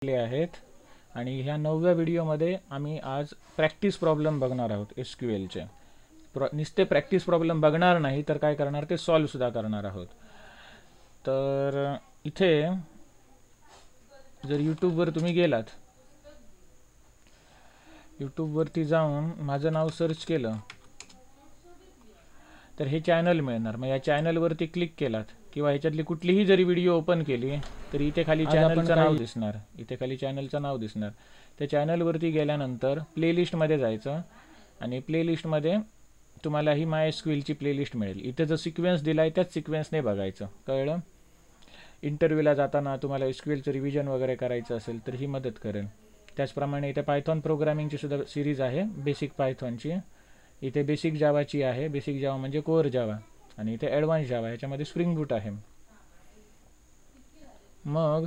आहेत आणि ह्या 9व्या व्हिडिओमध्ये आम्ही आज प्रॅक्टिस प्रॉब्लेम बघणार आहोत SQLचे. नुसते प्रॅक्टिस प्रॉब्लेम बघणार नाही तर काय करणार ते सॉल्व सुद्धा करणार आहोत. तर इथे जर यूट्यूबवर तुम्ही गेलात, यूट्यूबवरती जाऊन माझं नाव सर्च केलं तर हे चॅनल मिळणार. मग या चॅनलवरती क्लिक केलात किंवा ह्याच्यातली कुठलीही जरी व्हिडिओ ओपन केली तर इथे खाली चॅनलचं नाव दिसणार. इथे खाली चॅनलचं नाव दिसणार. त्या चॅनलवरती गेल्यानंतर प्लेलिस्टमध्ये जायचं आणि प्लेलिस्टमध्ये तुम्हाला ही MySQLची प्लेलिस्ट मिळेल. इथे जो सिक्वेन्स दिला आहे त्याच सिक्वेन्सने बघायचं. कळलं? इंटरव्ह्यूला जाताना तुम्हाला SQLचं रिव्हिजन वगैरे करायचं असेल तर ही मदत करेल. त्याचप्रमाणे इथे पायथॉन प्रोग्रामिंगची सुद्धा सिरीज आहे, बेसिक पायथॉनची. इथे बेसिक जावाची आहे. बेसिक जावा म्हणजे कोर जावा. आणि इथे ॲडव्हान्स जावा, ह्याच्यामध्ये स्प्रिंग बूट आहे. मग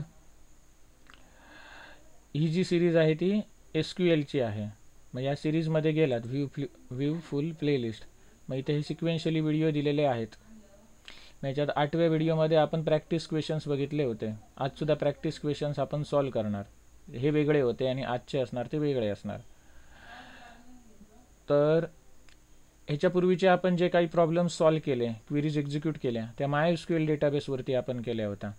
ही जी सिरीज आहे ती SQLची आहे. मग या सिरीजमध्ये गेलात व्ह्यू फुल प्लेलिस्ट. मग इथे हे सिक्वेन्शियली व्हिडिओ दिलेले आहेत. मग याच्यात 8व्या व्हिडिओमध्ये आपण प्रॅक्टिस क्वेश्चन्स बघितले होते. आजसुद्धा प्रॅक्टिस क्वेश्चन्स आपण सॉल्व करणार. हे वेगळे होते आणि आजचे असणार ते वेगळे असणार. तर ह्याच्यापूर्वीचे आपण जे काही प्रॉब्लेम्स सॉल्व केले, क्वेरीज एक्झिक्यूट केल्या, त्या MySQL डेटाबेसवरती आपण केल्या होत्या.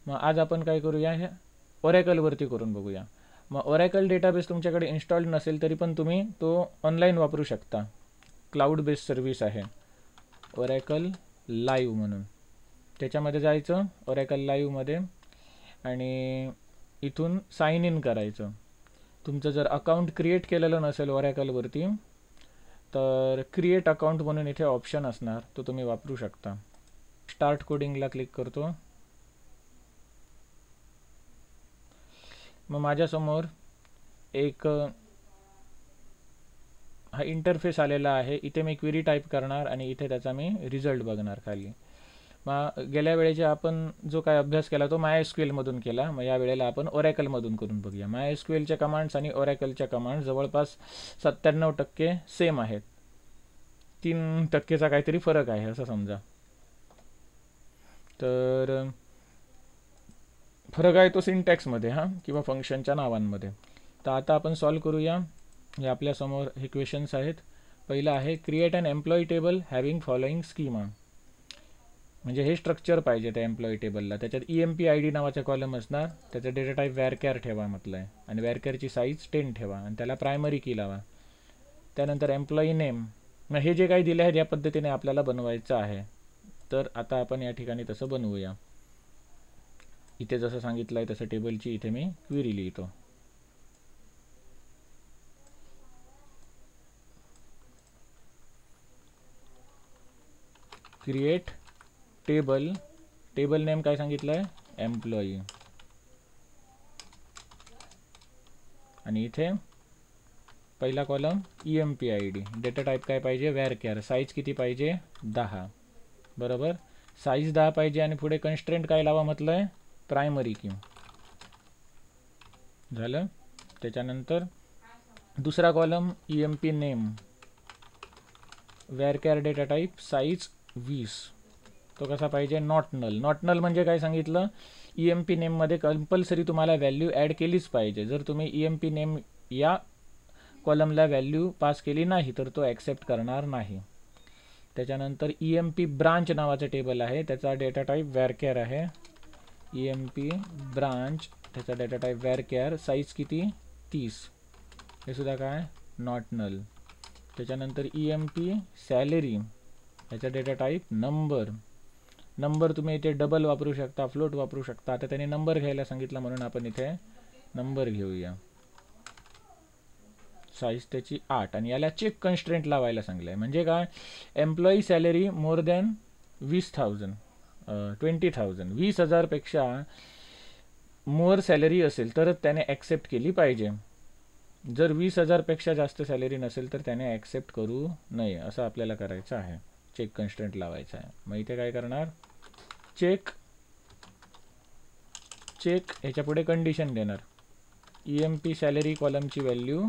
मग आज आपण काय करूया, हे ओरॅकलवरती करून बघूया. मग ओरॅकल डेटाबेस तुमच्याकडे इन्स्टॉल्ड नसेल तरी पण तुम्ही तो ऑनलाईन वापरू शकता. क्लाउड बेस्ड सर्व्हिस आहे ओरॅकल लाईव्ह म्हणून. त्याच्यामध्ये जायचं ओरॅकल लाईव्हमध्ये आणि इथून साइन इन करायचं. तुमचं जर अकाउंट क्रिएट केलेलं नसेल ओरॅकलवरती तर क्रिएट अकाउंट म्हणून इथे ऑप्शन असणार, तो तुम्ही वापरू शकता. स्टार्ट कोडिंगला क्लिक करतो. मग माझ्यासमोर एक हा इंटरफेस आलेला आहे. इथे मी क्वेरी टाईप करणार आणि इथे त्याचा मी रिझल्ट बघणार खाली. मग गेल्या वेळेचा आपण जो काय अभ्यास केला तो MySQLमधून केला. मग या वेळेला आपण ओरॅकलमधून करून बघूया. MySQLच्या कमांड्स आणि ओरॅकलच्या कमांड्स जवळपास 97% सेम आहेत. 3%चा काहीतरी फरक आहे असं समजा. तर फरक आहे तो सिंटॅक्समध्ये किंवा फंक्शनच्या नावांमध्ये. तर आता आपण सॉल्व करूया. हे आपल्यासमोर हे क्वेश्चन्स आहेत. पहिलं आहे create an employee table having following schema. म्हणजे हे स्ट्रक्चर पाहिजे त्या एम्प्लॉई टेबलला. त्याच्यात EMP-ID नावाचा कॉलम असणार. त्याचा डेटा टाईप वॅरकॅर ठेवा म्हटलं आहे आणि वॅरकॅरची साईज 10 ठेवा आणि त्याला प्रायमरी की लावा. त्यानंतर एम्प्लॉई नेम. मग हे जे काही दिले आहे या पद्धतीने आपल्याला बनवायचं आहे. तर आता आपण या ठिकाणी तसं बनवूया. इथे जसं सांगितलं आहे तसं टेबलची इथे मी क्वेरी लिहितो. Create table. टेबल नेम काय सांगितलं आहे, एम्प्लॉई. आणि इथे पहिला कॉलम EMP-ID. डेटा टाईप काय पाहिजे, वॅरकॅर. साईज किती पाहिजे, 10. बरोबर, साईज 10 पाहिजे. आणि पुढे कन्स्ट्रेंट काय लावा म्हटलं आहे, प्रायमरी की. झालं. त्याच्यानंतर दुसरा column EMP name, varchar data type size 20. तो कसा पाहिजे, नॉट नल. नॉट नल म्हणजे काय सांगितलं, EMP नेममध्ये कंपल्सरी तुम्हाला व्हॅल्यू ॲड केलीच पाहिजे. जर तुम्ही EMP नेम या कॉलमला व्हॅल्यू पास केली नाही तर तो ॲक्सेप्ट करणार नाही. त्याच्यानंतर EMP ब्रांच नावाचं टेबल आहे. त्याचा डेटा टाईप वॅरकॅर आहे. EMP ब्रांच, त्याचा डेटा टाईप वॅरकॅर. साईज किती, 30. हे सुद्धा काय, नॉट नल. त्याच्यानंतर EMP सॅलरी, ह्याचा डेटा टाईप नंबर. नंबर तुम्ही इथे डबल वापरू शकता, फ्लोट वापरू शकता. आता त्याने नंबर घ्यायला सांगितलं म्हणून आपण इथे नंबर घेऊया. साईज त्याची 8. आणि याला चेक कन्स्ट्रेंट लावायला सांगलं आहे. म्हणजे काय, एम्प्लॉई सॅलरी मोर दॅन 20,000, 20,000. 20,000 पेक्षा मोर सॅलरी असेल तर त्याने ॲक्सेप्ट केली पाहिजे. जर 20,000 पेक्षा जास्त सॅलरी नसेल तर त्याने ॲक्सेप्ट करू नये. असं आपल्याला करायचं आहे. चेक कन्स्ट्रेंट लावायचा आहे. मग इथे काय करणार, चेक ह्याच्या पुढे कंडिशन देणार. EMP सॅलरी कॉलमची व्हॅल्यू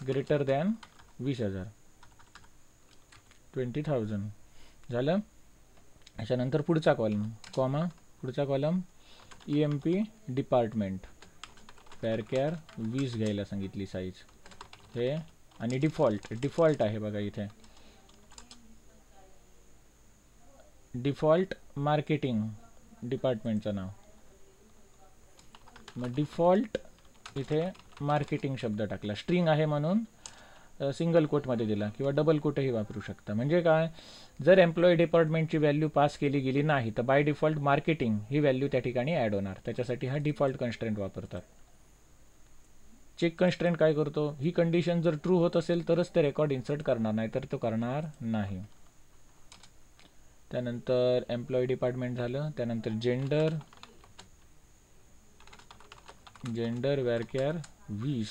ग्रेटर दॅन 20,000, 20,000. झालं. त्याच्यानंतर पुढचा कॉलम, कॉमा, पुढचा कॉलम EMP डिपार्टमेंट. varchar 20 घ्यायला सांगितली साईज हे, आणि डिफॉल्ट आहे बघा इथे, डिफॉल्ट मार्केटिंग डिपार्टमेंटचं नाव. मग डिफॉल्ट इथे मार्केटिंग शब्द टाकला, स्ट्रिंग आहे म्हणून सिंगल कोटमध्ये दिला किंवा डबल कोटही वापरू शकता. म्हणजे काय, जर एम्प्लॉई डिपार्टमेंटची व्हॅल्यू पास केली गेली नाही तर by default marketing he value त्या ठिकाणी ॲड होणार. त्याच्यासाठी हा डिफॉल्ट कन्स्ट्रेंट वापरतात. चेक कन्स्ट्रेंट काय करतो, ही कंडिशन जर ट्रू होत असेल तरच ते रेकॉर्ड इन्सर्ट करणार, नाही तर तो करणार नाही. त्यानंतर एम्प्लॉई डिपार्टमेंट झालं. त्यानंतर जेंडर varchar 20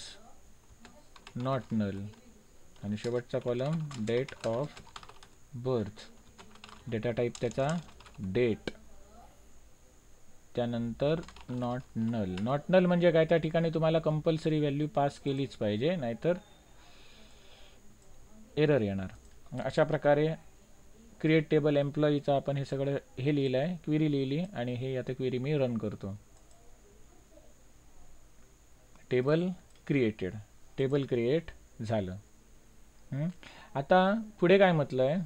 नॉट नल, आणि शेवटचा column date of birth, data type त्याचा डेट. त्यानंतर नॉट नल म्हणजे काय, त्या ठिकाणी तुम्हाला कंपल्सरी व्हॅल्यू पास केलीच पाहिजे, नाहीतर एरर येणार. अशा प्रकारे क्रिएट टेबल एम्प्लॉईचा आपण हे सगळं हे लिहिलं आहे, क्वेरी लिहिली, आणि हे आता क्वेरी मी रन करतो. टेबल क्रिएट झालं. आता पुढे काय म्हटलं आहे,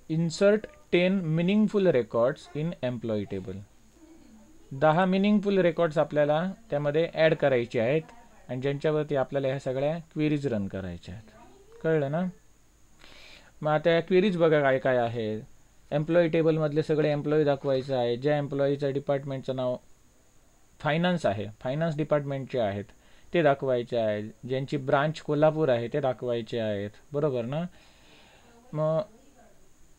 insert 10 meaningful records in employee table. 10 meaningful records आपल्याला त्यामध्ये ॲड करायचे आहेत, आणि ज्यांच्यावरती आपल्याला ह्या सगळ्या क्वेरीज रन करायच्या आहेत. कळलं ना? मग आता या क्वेरीज बघा काय काय आहे. एम्प्लॉई टेबलमधले सगळे एम्प्लॉई दाखवायचं आहे. ज्या एम्प्लॉईचं डिपार्टमेंटचं नाव फायनान्स आहे, फायनान्स डिपार्टमेंटचे आहेत ते दाखवायचे आहेत. ज्यांची ब्रांच कोल्हापूर आहे ते दाखवायचे आहेत, बरोबर ना? मग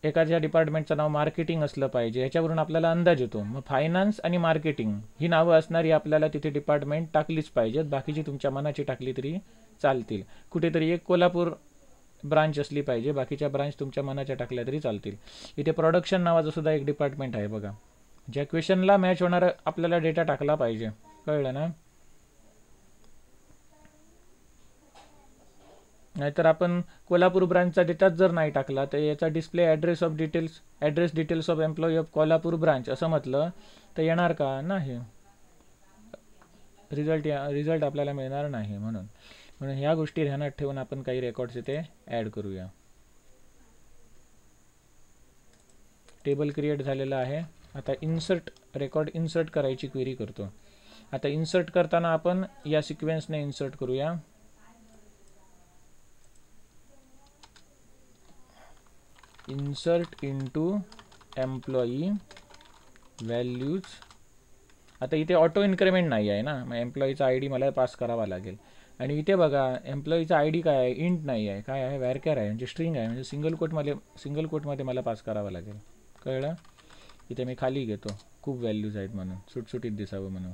एखाद्या डिपार्टमेंटचं नाव मार्केटिंग असलं पाहिजे, याच्यावरून आपल्याला अंदाज येतो. मग फायनान्स आणि मार्केटिंग ही नावं असणारी आपल्याला तिथे डिपार्टमेंट टाकलीच पाहिजेत, बाकीची तुमच्या मनाची टाकली तरी चालतील. कुठेतरी एक कोल्हापूर ब्रांच असली पाहिजे, बाकीच्या ब्रांच तुमच्या मनाच्या टाकल्या तरी चालतील. इथे प्रोडक्शन नावाचं सुद्धा एक डिपार्टमेंट आहे बघा, ज्या क्वेश्चनला मॅच होणारा आपल्याला डेटा टाकला पाहिजे. कळलं ना? नाहीतर आपण कोल्हापूर ब्रांचचा डेटाच जर नाही टाकला तर याचा display address details of employee of Kolhapur branch असं म्हटलं तर येणार का? नाही, रिझल्ट आपल्याला मिळणार नाही. म्हणून ह्या गोष्टी ध्यानात ठेवून आपण काही रेकॉर्ड्स इथे ॲड करूया. टेबल क्रिएट झालेला आहे. आता रेकॉर्ड इन्सर्ट करायची क्वेरी करतो. आता इन्सर्ट करताना आपण या सिक्वेन्सने इन्सर्ट करूया. Insert into employee values. आता इथे ऑटो इन्क्रीमेंट नाही आहे ना, मग एम्प्लॉईचा आय डी मला पास करावा लागेल. आणि इथे बघा एम्प्लॉईचा आय डी काय आहे, इंट नाही आहे, काय आहे, varchar आहे, म्हणजे स्ट्रिंग आहे, म्हणजे सिंगल कोटमध्ये मला पास करावा लागेल. कळलं? इथे मी खाली घेतो, खूप व्हॅल्यूज आहेत म्हणून, सुटसुटीत दिसावं म्हणून.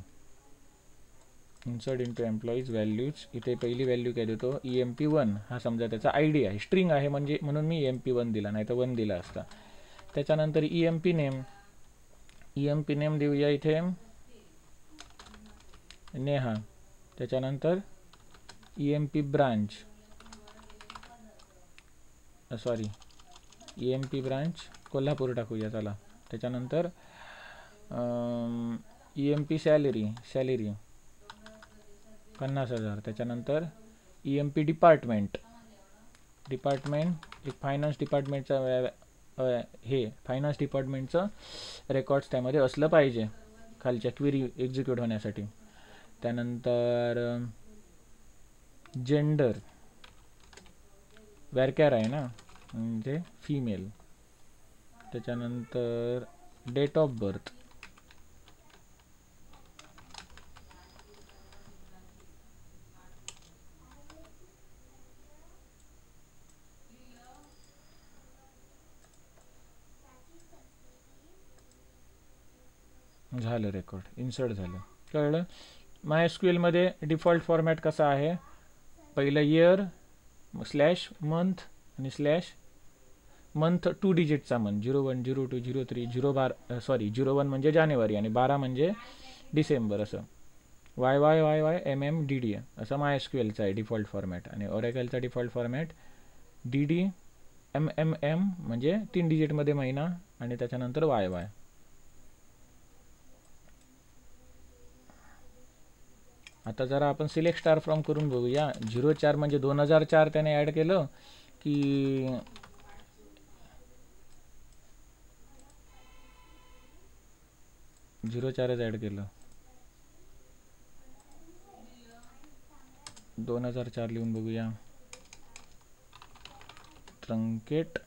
Insert into employees values. इथे पहिली व्हॅल्यू काय देतो, EMP1 हा समजा त्याचा आय डी आहे, स्ट्रिंग आहे म्हणजे म्हणून मी EMP1 दिला, नाही तर 1 दिला असता. त्याच्यानंतर EMP नेम देऊया इथे नेहा. त्याच्यानंतर EMP branch EMP branch Kolhapur टाकूया चला. त्याच्यानंतर EMP सॅलरी 50,000. त्याच्यानंतर EMP डिपार्टमेंट एक फायनान्स डिपार्टमेंटचा हे फायनान्स डिपार्टमेंटचं रेकॉर्ड्स त्यामध्ये असलं पाहिजे खालच्या क्वेरी एक्झिक्यूट होण्यासाठी. त्यानंतर जेंडर varchar आहे ना, म्हणजे फिमेल. त्याच्यानंतर डेट ऑफ बर्थ. झालं, रेकॉर्ड इन्सर्ट झालं. कळलं? MySQLमध्ये डिफॉल्ट फॉर्मॅट कसा आहे, पहिलं इयर /मंथ आणि /मंथ 2 डिजिटचा मंथ, 01, 02, 03, 01 म्हणजे जानेवारी आणि 12 म्हणजे डिसेंबर, असं YYYYMMDD असं MySQLचा आहे डिफॉल्ट फॉर्मॅट. आणि ओरेकलचा डिफॉल्ट फॉर्मॅट DDMMM म्हणजे 3 डिजिटमध्ये महिना आणि त्याच्यानंतर YY. आता जरा आपण सिलेक्ट स्टार फ्रॉम करून बघूया. 04 म्हणजे 2004 त्याने ॲड केलं की 04च ॲड केलं. 2004 लिहून बघूया. ट्रंकेट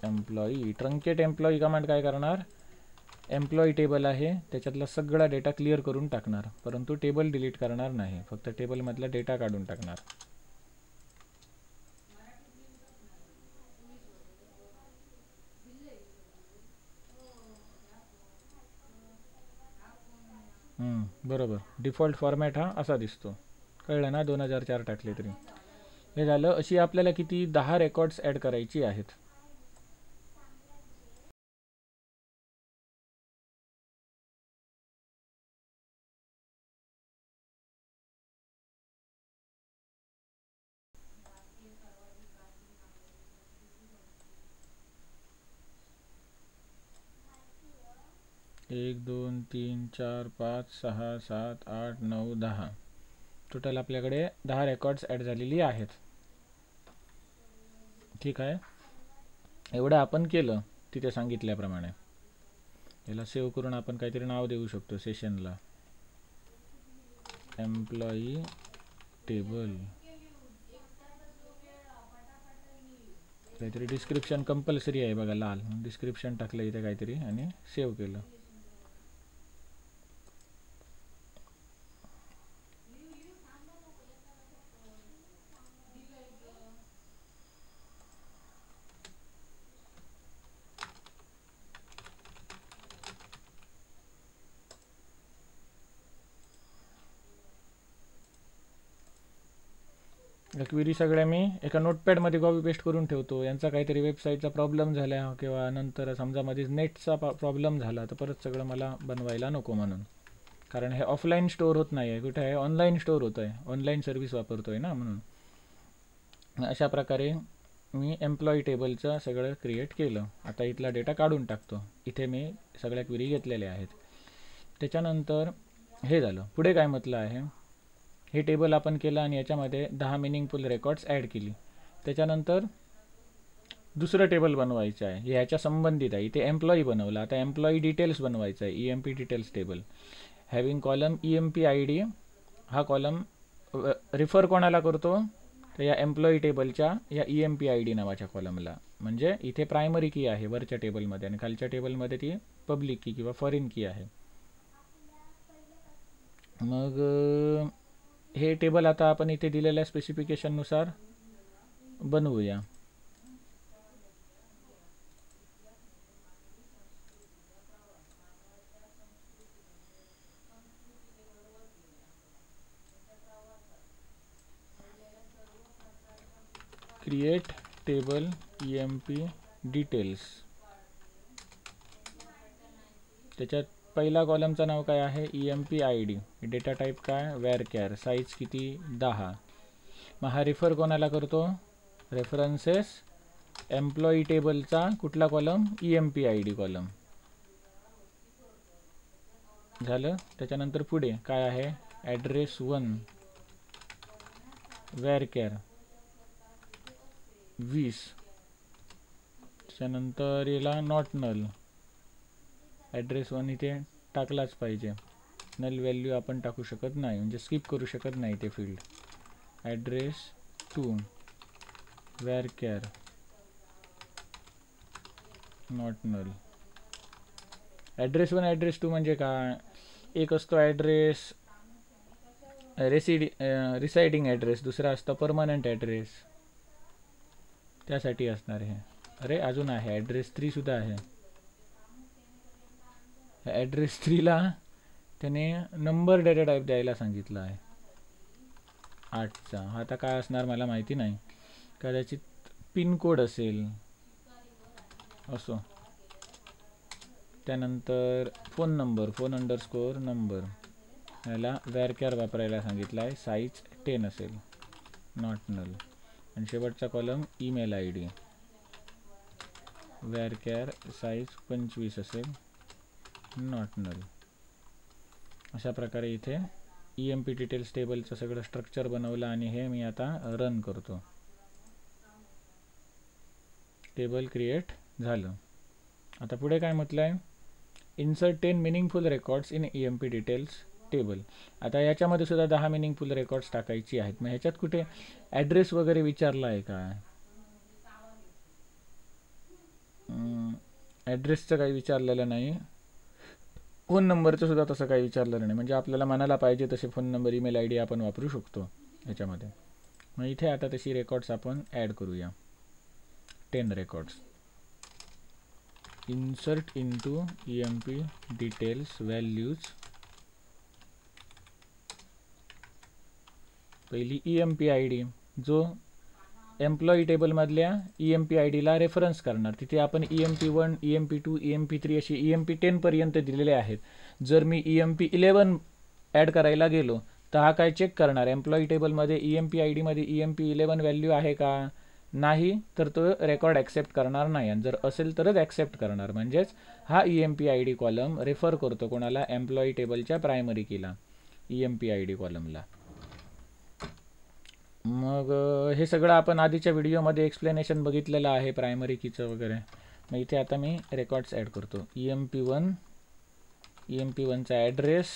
एम्प्लॉई कमांड काय करणार, एम्प्लॉई टेबल आहे त्याच्यातला सगळा डेटा क्लिअर करून टाकणार, परंतु टेबल डिलीट करणार नाही, फक्त टेबलमधला डेटा काढून टाकणार. बरोबर. डिफॉल्ट फॉर्मॅट हा असा दिसतो. कळलं ना. 2004 टाकले तरी हे झालं. अशी आपल्याला किती 10 रेकॉर्ड्स ॲड करायची आहेत. एक 2 3 4 5 6 7 8 9 10 टोटल आपल्याकडे 10 रेकॉर्ड्स ॲड झालेली आहेत. ठीक आहे. एवढं आपण केलं तिथे सांगितल्याप्रमाणे. याला सेव्ह करून आपण काहीतरी नाव देऊ शकतो सेशनला. Employee table. काहीतरी डिस्क्रिप्शन कंपल्सरी आहे बघा, लाल डिस्क्रिप्शन टाकलं इथे काहीतरी आणि सेव्ह केलं. क्वेरी सगळ्या मी एका नोटपॅडमध्ये कॉपी पेस्ट करून ठेवतो. यांचा काहीतरी वेबसाईटचा प्रॉब्लेम झाला किंवा नंतर समजा मध्ये नेटचा प्रॉब्लेम झाला तर परत सगळं मला बनवायला नको म्हणून. कारण हे ऑफलाईन स्टोअर होत नाही आहे, कुठे आहे ऑनलाईन स्टोअर होतं आहे, ऑनलाईन सर्व्हिस वापरतो आहे ना, म्हणून अशा प्रकारे मी एम्प्लॉई टेबलचं सगळं क्रिएट केलं. आता इथला डेटा काढून टाकतो. इथे मी सगळ्या क्वेरी घेतलेल्या आहेत. त्याच्यानंतर हे झालं. पुढे काय म्हटलं आहे, हे टेबल आपण केलं आणि याच्यामध्ये 10 मिनिंगफुल रेकॉर्ड्स ॲड केली. त्याच्यानंतर दुसरं टेबल बनवायचं आहे, ह्याच्या संबंधित आहे. इथे एम्प्लॉई बनवलं. आता एम्प्लॉई डिटेल्स बनवायचं आहे, EMP details table. Having column EMP ID. हा कॉलम रिफर कोणाला करतो, तर या एम्प्लॉई टेबलच्या या EMP ID नावाच्या कॉलमला. म्हणजे इथे प्रायमरी की आहे वरच्या टेबलमध्ये आणि खालच्या टेबलमध्ये ती पब्लिक की किंवा फॉरेन की आहे. मग हे टेबल आता आपण इथे दिलेल्या स्पेसिफिकेशननुसार बनवूया. Create table EMP details. त्याच्यात पहिला कॉलमचं नाव काय आहे, EMP ID. डेटा टाईप काय, वॅरकॅर. साईज किती, 10. मग हा रिफर कोणाला करतो, रेफरन्सेस एम्प्लॉई टेबलचा कुठला कॉलम, EMP ID कॉलम. झालं. त्याच्यानंतर पुढे काय आहे, ॲड्रेस 1 वॅरकॅर 20. त्याच्यानंतर याला नॉट नल. ॲड्रेस 1 इथे टाकलाच पाहिजे. नल व्हॅल्यू आपण टाकू शकत नाही, म्हणजे स्किप करू शकत नाही ते field. Address 2 varchar not null. Address 1 address 2 म्हणजे काय, एक असतो ॲड्रेस रिसाइडिंग ॲड्रेस, दुसरा असतो परमनंट ॲड्रेस. त्यासाठी असणार हे. अरे अजून आहे ॲड्रेस 3 सुद्धा आहे. ॲड्रेस 3ला त्याने नंबर डेटा टाईप द्यायला सांगितलं आहे 8चा. आता काय असणार मला माहिती नाही, कदाचित पिनकोड असेल असो. त्यानंतर phone number, phone underscore number. याला वॅरकॅर वापरायला सांगितलं आहे. साईज 10 असेल, नॉट नल. आणि शेवटचा column email ID. Varchar size 25 असेल, नॉट नल. अशा प्रकारे इथे EMP डिटेल्स टेबलचं सगळं स्ट्रक्चर बनवलं आणि हे मी आता रन करतो. टेबल क्रिएट झालं. आता पुढे काय म्हटलं आहे, insert 10 meaningful records in EMP details table. आता याच्यामध्ये सुद्धा 10 मिनिंगफुल रेकॉर्ड्स टाकायची आहेत. मग ह्याच्यात कुठे ॲड्रेस वगैरे विचारला आहे का? ॲड्रेसचं काही विचारलेलं नाही. फोन नंबरचं सुद्धा तसं काही विचारलेलं नाही. म्हणजे आपल्याला मनाला पाहिजे तसे फोन नंबर, ईमेल ID आपण वापरू शकतो ह्याच्यामध्ये. मग इथे आता तशी रेकॉर्ड्स आपण ॲड करूया. 10 records. Insert into EMP details values. पहिली EMP ID जो एम्प्लॉई टेबलमधल्या EMP IDला रेफरन्स करणार. तिथे आपण EMP1, EMP2, EMP3 अशी EMP10 पर्यंत दिलेले आहेत. जर मी EMP11 ॲड करायला गेलो तर हा काय चेक करणार, एम्प्लॉई टेबलमध्ये EMP ID मध्ये EMP11 व्हॅल्यू आहे का? नाही तर तो रेकॉर्ड ॲक्सेप्ट करणार नाही. आणि जर असेल तरच ॲक्सेप्ट करणार. म्हणजेच हा EMP ID कॉलम रेफर करतो कोणाला, एम्प्लॉई टेबलच्या प्रायमरी कीला, EMP ID कॉलमला. मग हे सगळं आपण आधीच्या व्हिडिओमध्ये एक्सप्लेनेशन बघितलेलं आहे प्रायमरी कीचं वगैरे. मग इथे आता मी रेकॉर्ड्स ॲड करतो. EMP1चा ॲड्रेस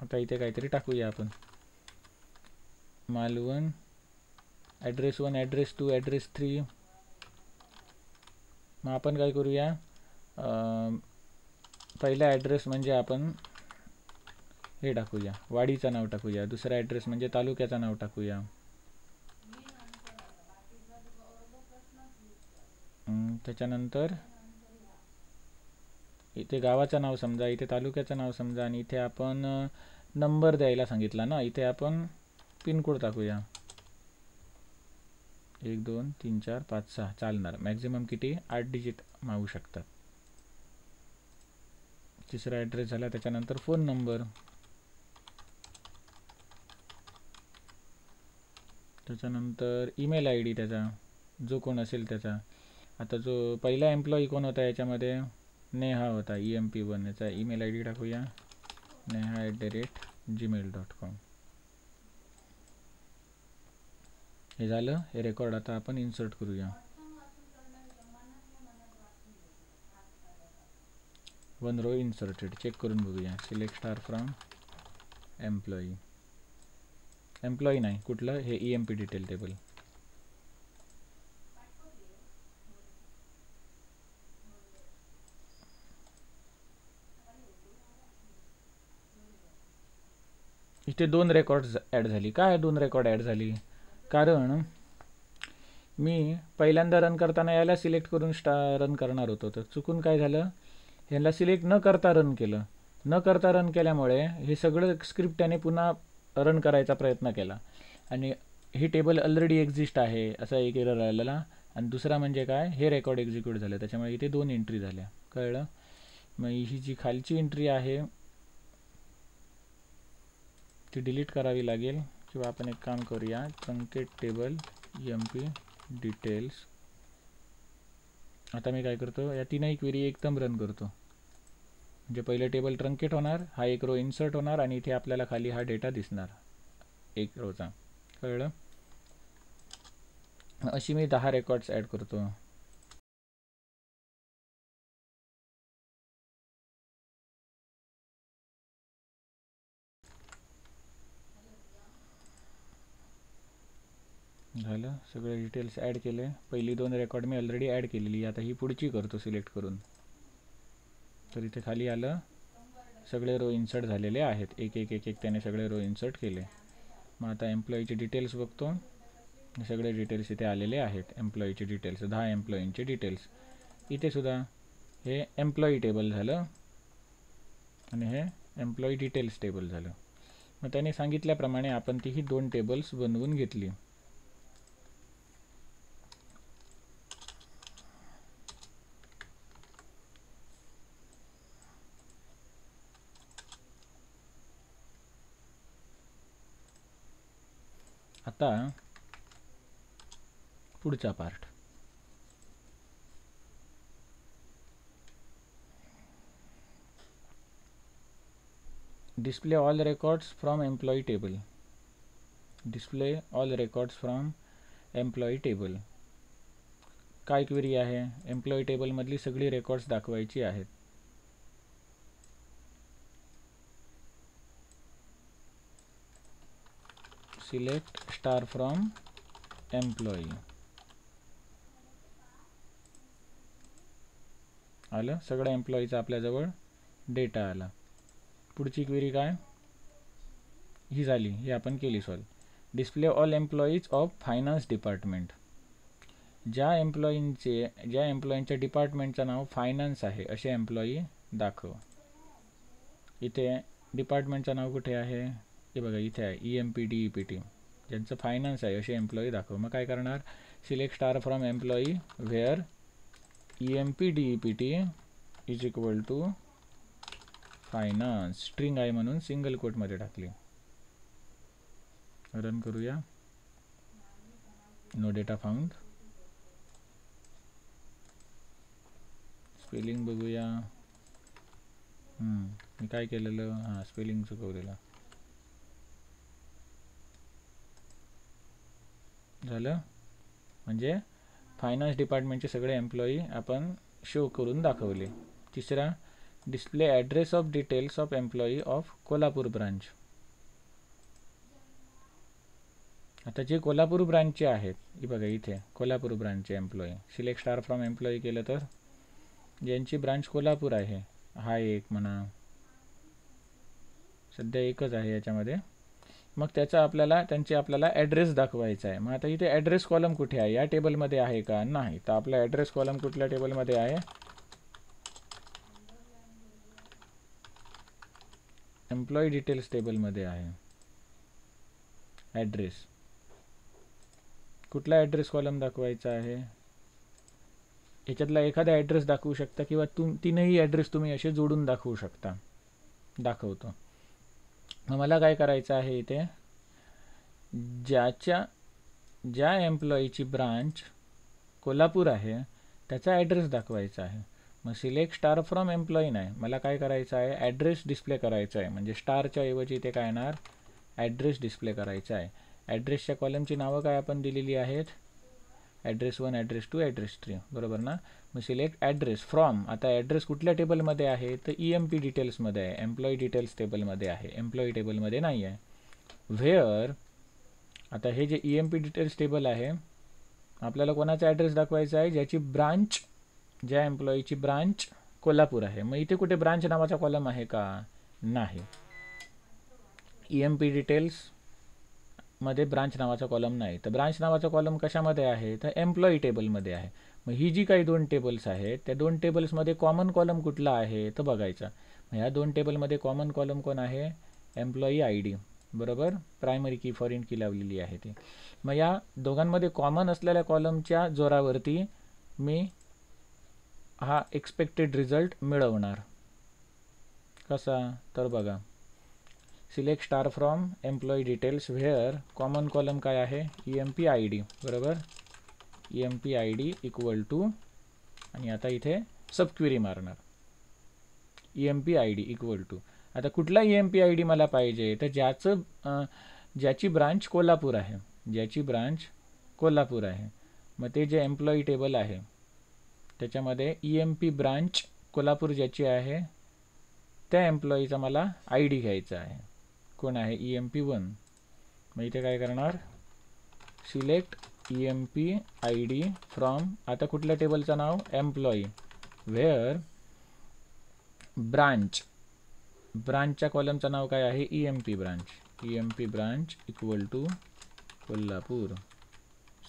आता इथे काहीतरी टाकूया आपण, मालवण, ॲड्रेस 1, ॲड्रेस 2, ॲड्रेस 3. मग आपण काय करूया, पहिला ॲड्रेस म्हणजे आपण हे टाकूया, वाडीचं नाव टाकूया. दुसरा ॲड्रेस म्हणजे तालुक्याचं नाव टाकूया. त्याच्यानंतर इथे गावाचं नाव समजा, इथे तालुक्याचं नाव समजा, आणि इथे आपण नंबर द्यायला सांगितला ना, इथे आपण पिनकोड टाकूया. 1 2 3 4 5 6 चालणार. मॅक्झिमम किती? 8 डिजिट मागू शकतात. तिसरा ॲड्रेस झाला. त्याच्यानंतर फोन नंबर, त्याच्यानंतर ईमेल ID त्याचा, जो कोण असेल त्याचा. आता जो पहिला एम्प्लॉई कोण होता याच्यामध्ये, नेहा होता EMP1. याचा ईमेल ID टाकूया, neha@gmail.com. हे झालं. हे रेकॉर्ड आता आपण इन्सर्ट करूया. 1 रो इन्सर्टेड. चेक करून बघूया. Select star from employee. Employee नाही, कुठलं, हे EMP डिटेल टेबल. इथे 2 रेकॉर्ड्स ॲड झाली. काय 2 रेकॉर्ड ॲड झाली? कारण मी पहिल्यांदा रन करताना याला सिलेक्ट करून रन करणार होतो, तर चुकून काय झालं, ह्याला सिलेक्ट न करता रन केलं. न करता रन केल्यामुळे हे सगळं स्क्रिप्ट त्याने पुन्हा रन करायचा प्रयत्न केला आणि ही टेबल ऑलरेडी एक्झिस्ट आहे असा एक एरर आलेला. आणि दुसरा म्हणजे काय, हे रेकॉर्ड एक्झिक्यूट झालं, त्याच्यामुळे इथे 2 एंट्री झाल्या. कळलं? मग ही जी खालची एंट्री आहे ती डिलीट करावी लागेल, किंवा आपण एक काम करूया, ट्रंकेट टेबल EMP डिटेल्स. आता मी काय करतो, या तीनही क्वेरी एकदम रन करतो. म्हणजे पहिले टेबल ट्रंकेट होणार, हा एक रो इन्सर्ट होणार, आणि इथे आपल्याला खाली हा डेटा दिसणार एक रोचा. कळलं? अशी मी 10 रेकॉर्ड्स ॲड करतो. झालं. सगळे डिटेल्स ॲड केले. पहिली 2 रेकॉर्ड मी ऑलरेडी ॲड केलेली. आता ही पुढची करतो सिलेक्ट करून. तर इथे खाली आलं, सगळे रो इन्सर्ट झालेले आहेत. एक एक एक एक त्याने सगळे रो इन्सर्ट केले. मग आता एम्प्लॉईचे डिटेल्स बघतो. सगळे डिटेल्स इथे आलेले आहेत. एम्प्लॉईचे डिटेल्स, 10 एम्प्लॉईंचे डिटेल्स. इथे सुद्धा हे एम्प्लॉई टेबल झालं आणि हे एम्प्लॉई डिटेल्स टेबल झालं. मग त्याने सांगितल्याप्रमाणे आपण तीही 2 टेबल्स बनवून घेतली. आता पुढचा part, display all records from employee table. Display all records from employee table. काय क्वेरी आहे? एम्प्लॉई टेबलमधली सगळी रेकॉर्ड्स दाखवायची आहेत. Select star from employee. आलं, सगळ्या एम्प्लॉईचा आपल्याजवळ डेटा आला. पुढची क्वेरी काय? ही झाली, ही आपण केली solve. Display all employees of finance department. ज्या एम्प्लॉईंच्या डिपार्टमेंटचं नाव फायनान्स आहे असे एम्प्लॉई दाखव. इथे डिपार्टमेंटचं नाव कुठे आहे? हे बघा इथे आहे, EMP DEPT. ज्यांचं फायनान्स आहे असे एम्प्लॉई दाखव. मग काय करणार? Select star from employee where EMP DEPT is equal to finance. String आहे म्हणून सिंगल कोटमध्ये टाकली. रन करूया. No data found. स्पेलिंग बघूया. मी काय केलेलं? हां, स्पेलिंग चुकवलेलं. झालं. म्हणजे फायनान्स डिपार्टमेंटचे सगळे एम्प्लॉई आपण शो करून दाखवले. तिसरा, display address of details of employee of Kolhapur branch. आता जे कोल्हापूर ब्रांचचे आहेत, हे बघा इथे कोल्हापूर ब्रांचचे employee. Select star from employee केलं तर ज्यांची ब्रांच कोल्हापूर आहे, हा एक म्हणा, सध्या एकच आहे याच्यामध्ये. मग त्यांचे आपल्याला ॲड्रेस दाखवायचा आहे. मग आता इथे ॲड्रेस कॉलम कुठे आहे? या टेबलमध्ये आहे का? नाही. तर आपला ॲड्रेस कॉलम कुठल्या टेबलमध्ये आहे? एम्प्लॉई डिटेल्स टेबलमध्ये आहे. ॲड्रेस कुठला ॲड्रेस कॉलम दाखवायचा आहे? याच्यातला एखादा ॲड्रेस दाखवू शकता किंवा तीनही ॲड्रेस तुम्ही असे जोडून दाखवू शकता. दाखवतो. मग मला काय करायचं आहे? इथे ज्या एम्प्लॉईची ब्रांच कोल्हापूर आहे त्याचा ॲड्रेस दाखवायचा आहे. मग सिलेक्ट स्टार फ्रॉम एम्प्लॉई नाही, मला काय करायचं आहे? ॲड्रेस डिस्प्ले करायचा आहे. म्हणजे स्टारच्या ऐवजी इथे काय येणार? ॲड्रेस डिस्प्ले करायचा आहे. ॲड्रेसच्या कॉलमची नावं काय आपण दिलेली आहेत? ॲड्रेस 1, ॲड्रेस 2, ॲड्रेस 3, बरोबर ना? मग सिलेक्ट ॲड्रेस फ्रॉम. आता ॲड्रेस कुठल्या टेबलमध्ये आहे? तर EMP डिटेल्समध्ये आहे. एम्प्लॉई डिटेल्स टेबलमध्ये आहे. एम्प्लॉई टेबलमध्ये नाही आहे. व्हेअर, आता हे जे EMP डिटेल्स टेबल आहे, आपल्याला कोणाचा ॲड्रेस दाखवायचा आहे? ज्या एम्प्लॉईची ब्रांच कोल्हापूर आहे. मग इथे कुठे ब्रांच नावाचा कॉलम आहे का? नाही. EMP डिटेल्स मध्ये ब्रांच नावाचा कॉलम नाही. तर ब्रांच नावाचा कॉलम कशामध्ये आहे? तर एम्प्लॉई टेबलमध्ये आहे. मग ही जी काही दोन टेबल्स आहेत त्या दोन टेबल्समध्ये कॉमन कॉलम कुठला आहे तर बघायचा. मग ह्या दोन टेबलमध्ये कॉमन कॉलम कोण आहे? एम्प्लॉई ID, बरोबर. प्रायमरी की फॉरेन की लावलेली आहे ती. मग या दोघांमध्ये कॉमन असलेल्या कॉलमच्या जोरावरती मी हा एक्सपेक्टेड रिझल्ट मिळवणार. कसा? तर बघा, select star from employee details where common column काय आहे? EMP ID, बरोबर. EMP ID इक्वल टू, आणि आता इथे सबक्वेरी मारणार. EMP ID equal to. आता कुठला EMP ID मला पाहिजे? तर ज्याची ब्रांच कोल्हापूर आहे. ज्याची ब्रांच कोल्हापूर आहे. मग ते जे एम्प्लॉई टेबल आहे त्याच्यामध्ये EMP ब्रांच कोल्हापूर ज्याची आहे त्या एम्प्लॉईचा मला ID घ्यायचा आहे. कोण आहे? EMP1. मग इथे काय करणार? सिलेक्ट EMP ID फ्रॉम, आता कुठल्या टेबलचं नाव? एम्प्लॉई. व्हेअर ब्रांचच्या कॉलमचं नाव काय आहे? EMP branch. EMP branch equal to Kolhapur,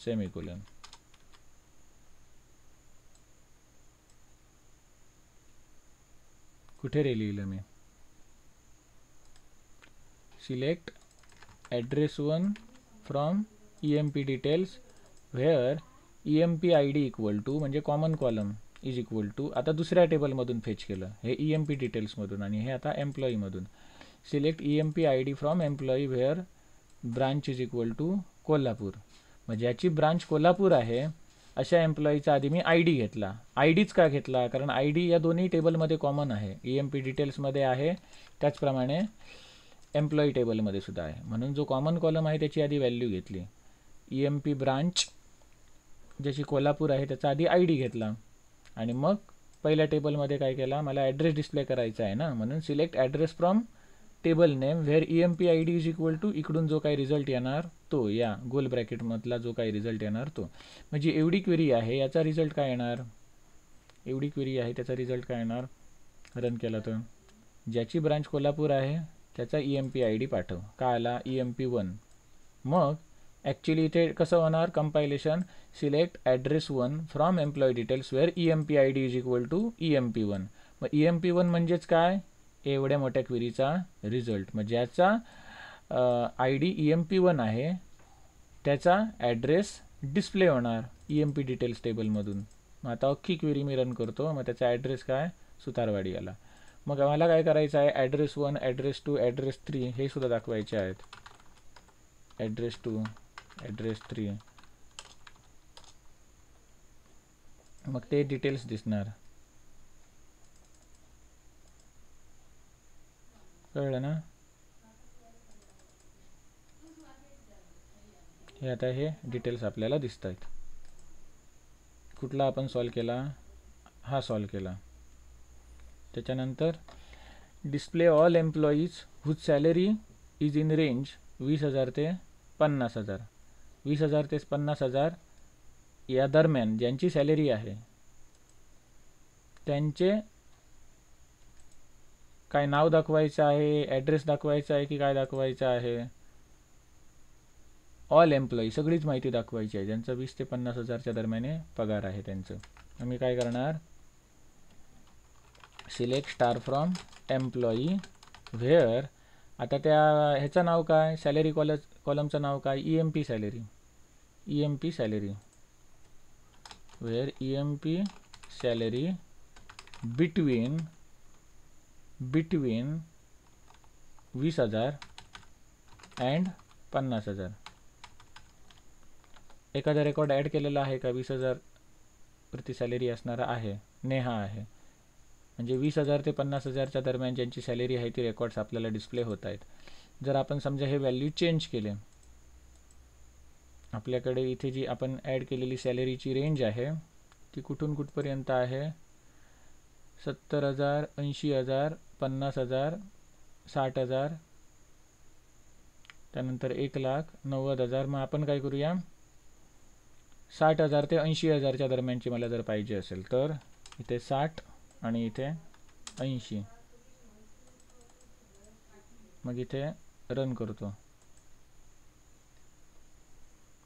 semicolon. कुठे रे लिहिलं मी? Select address 1 from EMP details where EMP ID equal to, म्हणजे common column is equal to, आता दुसऱ्या टेबलमधून फेच केलं. हे EMP डिटेल्समधून आणि हे आता एम्प्लॉईमधून. Select EMP ID from employee where branch is equal to Kolhapur. मग ज्याची ब्रांच कोल्हापूर आहे अशा एम्प्लॉईचा आधी मी आय डी घेतला. आय डीच का घेतला? कारण आय डी या दोन्ही टेबलमध्ये कॉमन आहे. EMP डिटेल्समध्ये आहे, त्याचप्रमाणे एम्प्लॉई टेबलमध्ये सुद्धा आहे. म्हणून जो कॉमन कॉलम आहे त्याची आधी व्हॅल्यू घेतली. EMP ब्रांच ज्याची कोल्हापूर आहे त्याचा आधी आय डी घेतला आणि मग पहिल्या टेबलमध्ये काय केला, मला ॲड्रेस डिस्प्ले करायचा आहे ना, म्हणून select address from table name where EMP I D is equal to इकडून जो काही रिझल्ट येणार तो, या गोल ब्रॅकेटमधला जो काही रिझल्ट येणार तो. म्हणजे एवढी क्वेरी आहे, याचा रिझल्ट काय येणार, एवढी क्वेरी आहे त्याचा रिझल्ट काय येणार रन केला तर, ज्याची ब्रांच कोल्हापूर आहे त्याचा EMP आय डी पाठव. का आला EMP1. मग ॲक्च्युली इथे कसं होणार compilation, select address 1 from employee details where EMP I D is equal to EMP1. मग EMP1 म्हणजेच काय, एवढ्या मोठ्या क्वेरीचा रिझल्ट. मग ज्याचा आय डी EMP1 आहे त्याचा ॲड्रेस डिस्प्ले होणार EMP डिटेल्स टेबलमधून. मग आता अख्खी क्वेरी मी रन करतो. मग त्याचा ॲड्रेस काय, सुतारवाडी आला. मग आम्हाला काय करायचं आहे, ॲड्रेस 1, ॲड्रेस 2, ॲड्रेस 3 हे सुद्धा दाखवायचे आहेत. ॲड्रेस 2, ॲड्रेस 3, मग ते डिटेल्स दिसणार. कळलं ना? हे आता हे डिटेल्स आपल्याला दिसत आहेत. कुठला आपण सॉल्व केला, हा सॉल्व केला. त्याच्यानंतर display all employees whose salary is in range 20,000 ते 50,000. 20,000 ते 50,000 या दरम्यान ज्यांची सॅलरी आहे त्यांचे काय नाव दाखवायचं आहे, ॲड्रेस दाखवायचा आहे की काय दाखवायचं आहे, ऑल एम्प्लॉई सगळीच माहिती दाखवायची आहे ज्यांचा 20 ते 50,000च्या दरम्यान पगार आहे त्यांचं. आम्ही काय करणार, select star from employee where, आता त्या ह्याचं नाव काय, सॅलरी कॉलमचं नाव काय, EMP salary, EMP salary where EMP salary between 20,000 and 50,000. एखादा रेकॉर्ड ॲड केलेला आहे का, 20,000 प्रति सॅलरी असणारा आहे, नेहा आहे. म्हणजे 20,000 ते 50,000च्या दरम्यान ज्यांची सॅलरी आहे ती रेकॉर्ड्स आपल्याला डिस्प्ले होत आहेत. जर आपण समजा हे व्हॅल्यू चेंज केले, आपल्याकडे इथे जी आपण ॲड केलेली सॅलरीची रेंज आहे ती कुठून कुठपर्यंत आहे, 70,000, 80,000, 50,000, 60,000, त्यानंतर 1,90,000. मग आपण काय करूया, 60,000 ते 80,000च्या दरम्यानची मला जर पाहिजे असेल तर इथे 60 आणि इथे 80. मग इथे रन करतो.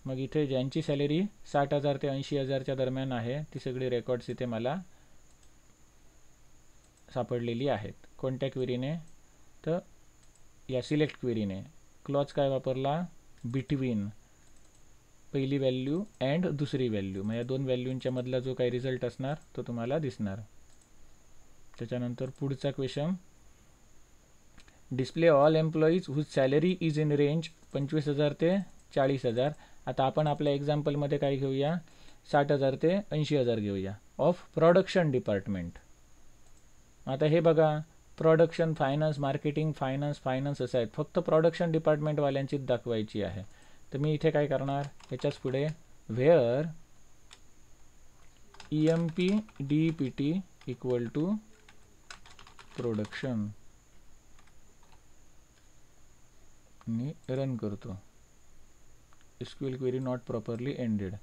मग इथे ज्यांची सॅलरी 60,000 ते 80,000च्या दरम्यान आहे ती सगळी रेकॉर्ड्स इथे मला सापडलेली आहेत. कोणत्या क्वेरीने, तर या सिलेक्ट क्वेरीने. क्लॉज काय वापरला, बिटवीन, पहिली व्हॅल्यू अँड दुसरी व्हॅल्यू. मग या दोन व्हॅल्यूंच्या मधला जो काही रिझल्ट असणार तो तुम्हाला दिसणार. त्याच्यानंतर पुढचा question, display all employees whose salary is in range 25,000 ते 40,000. आता आपण आपल्या एक्झाम्पलमध्ये काय घेऊया, 60,000 ते 80,000 घेऊया ऑफ प्रोडक्शन डिपार्टमेंट. आता हे बघा, प्रोडक्शन, फायनान्स, मार्केटिंग, फायनान्स असं आहेत, फक्त प्रोडक्शन डिपार्टमेंटवाल्यांचीच दाखवायची आहे. तर मी इथे काय करणार, ह्याच्याच पुढे where EMP DPT equal to production, मी रन करतो. SQL query not properly ended.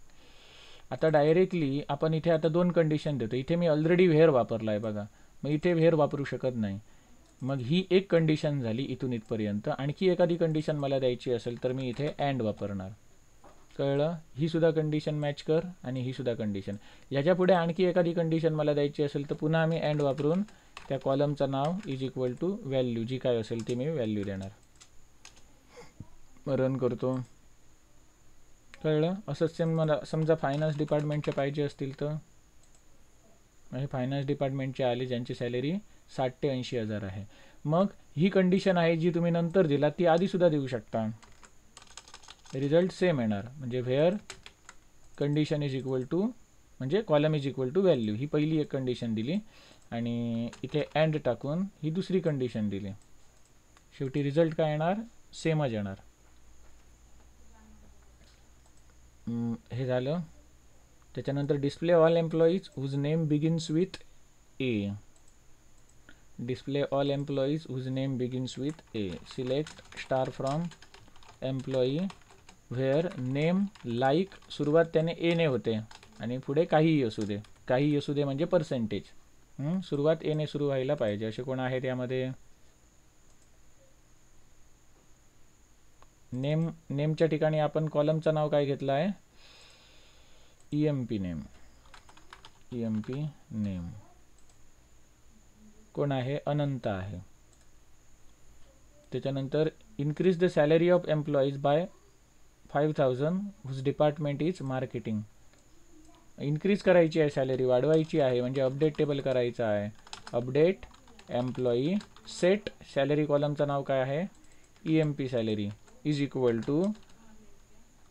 आता डायरेक्टली आपण इथे आता दोन कंडिशन देतो. इथे मी ऑलरेडी व्हेअर वापरला आहे बघा, मग इथे व्हेअर वापरू शकत नाही. मग ही एक कंडिशन झाली इथून इथपर्यंत. आणखी एखादी कंडिशन मला द्यायची असेल तर मी इथे अँड वापरणार. कळलं, ही सुद्धा कंडिशन मॅच कर आणि ही सुद्धा कंडिशन. याच्या पुढे आणखी एखादी कंडिशन मला द्यायची असेल तर पुन्हा मी अँड वापरून त्या कॉलमचं नाव इज इक्वल टू व्हॅल्यू जी काय असेल ती मी व्हॅल्यू देणार. रन करतो. कळलं, असंच सेम मला समजा फायनान्स डिपार्टमेंटचे पाहिजे असतील तर हे फायनान्स डिपार्टमेंटचे आले ज्यांची सॅलरी 60,000 ते 80,000 आहे. मग ही कंडिशन आहे जी तुम्ही नंतर दिला ती आधीसुद्धा देऊ शकता, रिझल्ट सेम येणार. म्हणजे where condition is equal to म्हणजे column is equal to value, ही पहिली एक कंडिशन दिली आणि इथे अँड टाकून ही दुसरी कंडिशन दिली. शेवटी रिझल्ट काय येणार, सेमच येणार. हे झालं. त्याच्यानंतर display all employees whose name begins with A. Display all employees whose name begins with A. Select star from employee where name like सुरुवात त्याने ए ने होते आणि पुढे काहीही असू दे. काहीही असू दे म्हणजे पर्सेंटेज. सुरुवात ए ने सुरू व्हायला पाहिजे. असे कोण आहे त्यामध्ये? नेमच्या ठिकाणी आपण कॉलमचं नाव काय घेतलं आहे? EMP name. EMP नेम कोण आहे? अनंत आहे. त्याच्यानंतर increase the salary of employees by 5000 whose department is marketing. Increase करायची आहे सॅलरी, वाढवायची आहे म्हणजे अपडेट टेबल करायचं आहे. अपडेट एम्प्लॉई सेट सॅलरी कॉलमचं नाव काय आहे? EMP salary is equal to,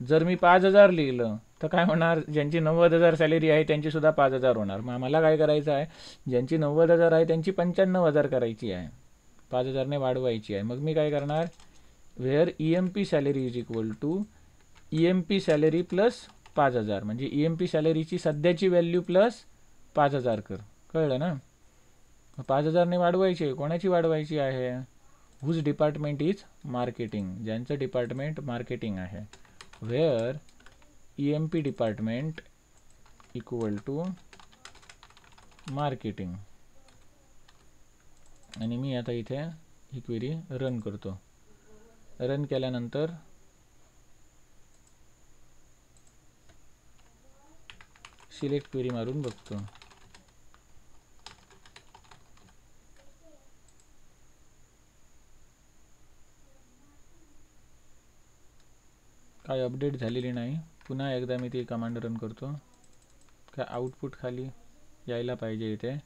जर मी 5000 लिहिलं तर काय होणार? ज्यांची 90,000 सॅलरी आहे त्यांची सुद्धा 5000 होणार. मग आम्हाला काय करायचं आहे? ज्यांची 90,000 आहे त्यांची 95,000 करायची आहे, 5000 ने वाढवायची आहे. मग मी काय करणार? Where EMP salary is equal to EMP salary plus 5000, म्हणजे EMP सॅलरीची सध्याची व्हॅल्यू प्लस 5000 कर. कळलं ना? 5000 ने वाढवायची आहे. कोणाची वाढवायची आहे? हुज डिपार्टमेंट इज मार्केटिंग, ज्यांचं डिपार्टमेंट मार्केटिंग आहे. Where EMP department equal to marketing. आणि मी आता इथे ही क्वेरी रन करतो. रन केल्यानंतर सिलेक्ट क्वेरी मारून बघतो. काय अपडेट झालेली नाही. पुन्हा एकदा मी ती कमांड रन करतो. काय आउटपुट खाली यायला पाहिजे इथे.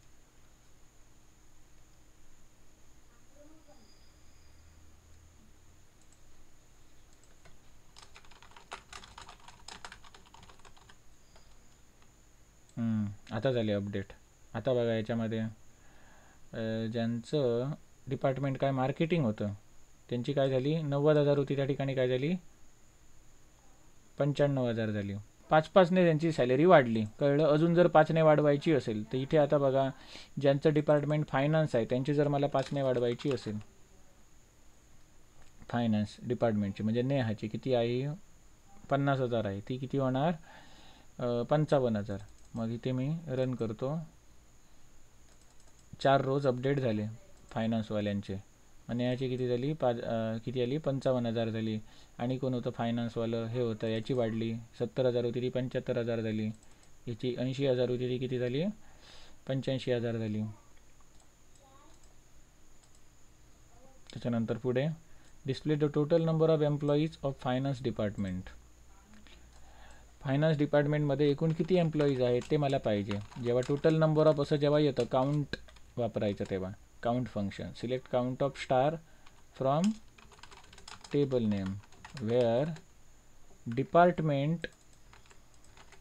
आता झाले अपडेट. आता बघा याच्यामध्ये ज्यांचं डिपार्टमेंट काय मार्केटिंग होतं त्यांची काय झाली? 90,000 होती, त्या ठिकाणी काय झाली? 95,000 झाली. 5-5ने त्यांची सॅलरी वाढली. कळलं? अजून जर 5ने वाढवायची असेल तर इथे आता बघा, ज्यांचं डिपार्टमेंट फायनान्स आहे त्यांची जर मला 5ने वाढवायची असेल, फायनान्स डिपार्टमेंटची म्हणजे नेहाची किती आहे? 50,000 आहे. ती किती होणार? 55,000. मग इथे मी रन करतो. 4 रोज अपडेट झाले फायनान्सवाल्यांचे. आणि याची किती झाली? किती आली? 55,000 झाली. आणि कोण होतं फायनान्सवालं? हे होतं. याची वाढली. 70,000 होती ती 75,000 झाली. याची 80,000 होती ती किती झाली? 85,000 झाली. त्याच्यानंतर पुढे display the total number of employees of finance department. Finance डिपार्टमेंटमध्ये एकूण किती एम्प्लॉईज आहेत ते मला पाहिजे. जेव्हा टोटल नंबर ऑफ असं जेव्हा येतं काउंट वापरायचं तेव्हा count function. Select count of star from table name where department